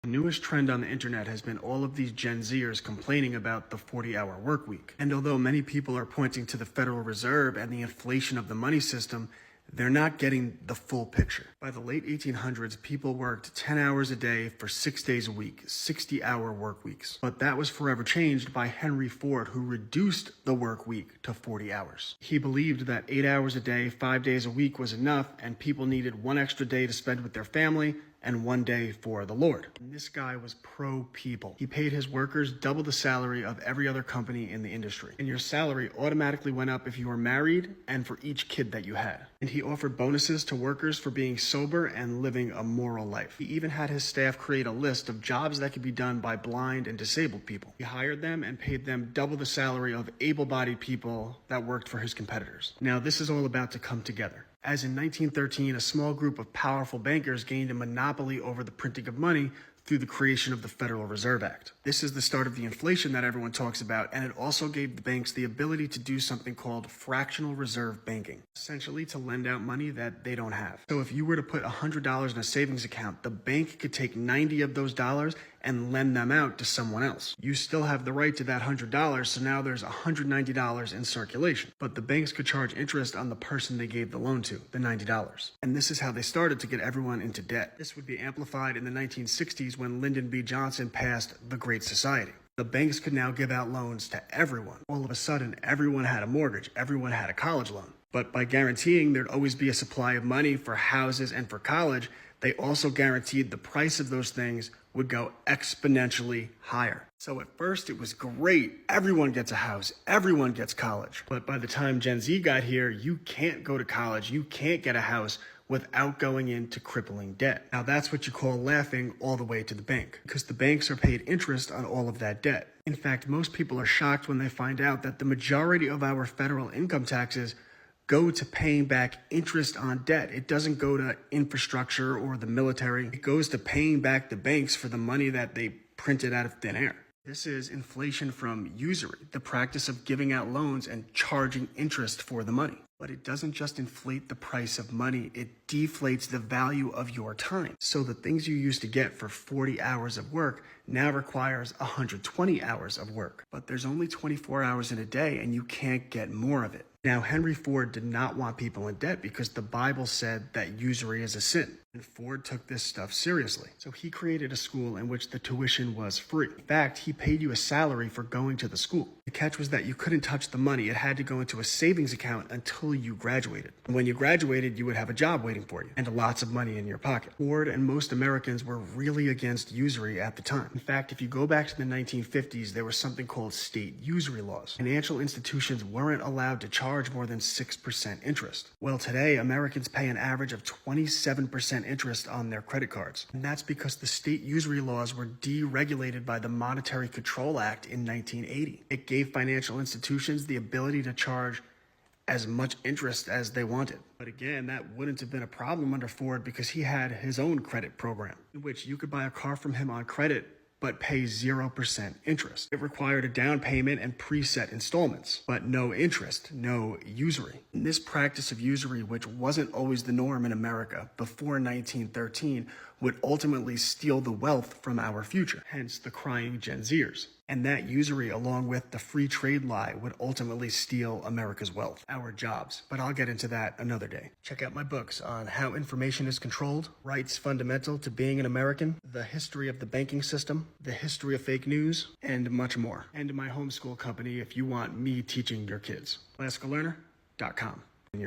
The newest trend on the internet has been all of these Gen Zers complaining about the 40-hour work week. And although many people are pointing to the Federal Reserve and the inflation of the money system, they're not getting the full picture. By the late 1800s, people worked 10 hours a day for 6 days a week, 60-hour work weeks. But that was forever changed by Henry Ford, who reduced the work week to 40 hours. He believed that 8 hours a day, 5 days a week was enough, and people needed one extra day to spend with their family and one day for the Lord. And this guy was pro-people. He paid his workers double the salary of every other company in the industry. And your salary automatically went up if you were married and for each kid that you had. And he offered bonuses to workers for being sober and living a moral life. He even had his staff create a list of jobs that could be done by blind and disabled people. He hired them and paid them double the salary of able-bodied people that worked for his competitors. Now, this is all about to come together. As in 1913, a small group of powerful bankers gained a monopoly over the printing of money through the creation of the Federal Reserve Act. This is the start of the inflation that everyone talks about, and it also gave the banks the ability to do something called fractional reserve banking, essentially to lend out money that they don't have. So if you were to put $100 in a savings account, the bank could take 90 of those dollars and lend them out to someone else. You still have the right to that $100, so now there's $190 in circulation. But the banks could charge interest on the person they gave the loan to, the $90. And this is how they started to get everyone into debt. This would be amplified in the 1960s when Lyndon B. Johnson passed the Great Society. The banks could now give out loans to everyone. All of a sudden, everyone had a mortgage, everyone had a college loan. But by guaranteeing there'd always be a supply of money for houses and for college, they also guaranteed the price of those things would go exponentially higher. So at first it was great. Everyone gets a house. Everyone gets college. But by the time Gen Z got here, you can't go to college. You can't get a house without going into crippling debt. Now that's what you call laughing all the way to the bank, because the banks are paid interest on all of that debt. In fact, most people are shocked when they find out that the majority of our federal income taxes go to paying back interest on debt. It doesn't go to infrastructure or the military. It goes to paying back the banks for the money that they printed out of thin air. This is inflation from usury, the practice of giving out loans and charging interest for the money. But it doesn't just inflate the price of money, it deflates the value of your time. So the things you used to get for 40 hours of work now requires 120 hours of work. But there's only 24 hours in a day and you can't get more of it. Now, Henry Ford did not want people in debt because the Bible said that usury is a sin. And Ford took this stuff seriously. So he created a school in which the tuition was free. In fact, he paid you a salary for going to the school. The catch was that you couldn't touch the money. It had to go into a savings account until you graduated. And when you graduated, you would have a job waiting for you and lots of money in your pocket. Ford and most Americans were really against usury at the time. In fact, if you go back to the 1950s, there was something called state usury laws. Financial institutions weren't allowed to charge more than 6% interest. Well, today, Americans pay an average of 27% interest on their credit cards. And that's because the state usury laws were deregulated by the Monetary Control Act in 1980. It gave financial institutions the ability to charge as much interest as they wanted. But again, that wouldn't have been a problem under Ford because he had his own credit program in which you could buy a car from him on credit but pay 0% interest. It required a down payment and preset installments, but no interest, no usury. And this practice of usury, which wasn't always the norm in America before 1913, would ultimately steal the wealth from our future, hence the crying Gen Zers. And that usury, along with the free trade lie, would ultimately steal America's wealth, our jobs. But I'll get into that another day. Check out my books on how information is controlled, rights fundamental to being an American, the history of the banking system, the history of fake news, and much more. And my homeschool company if you want me teaching your kids. ClassicalLearner.com.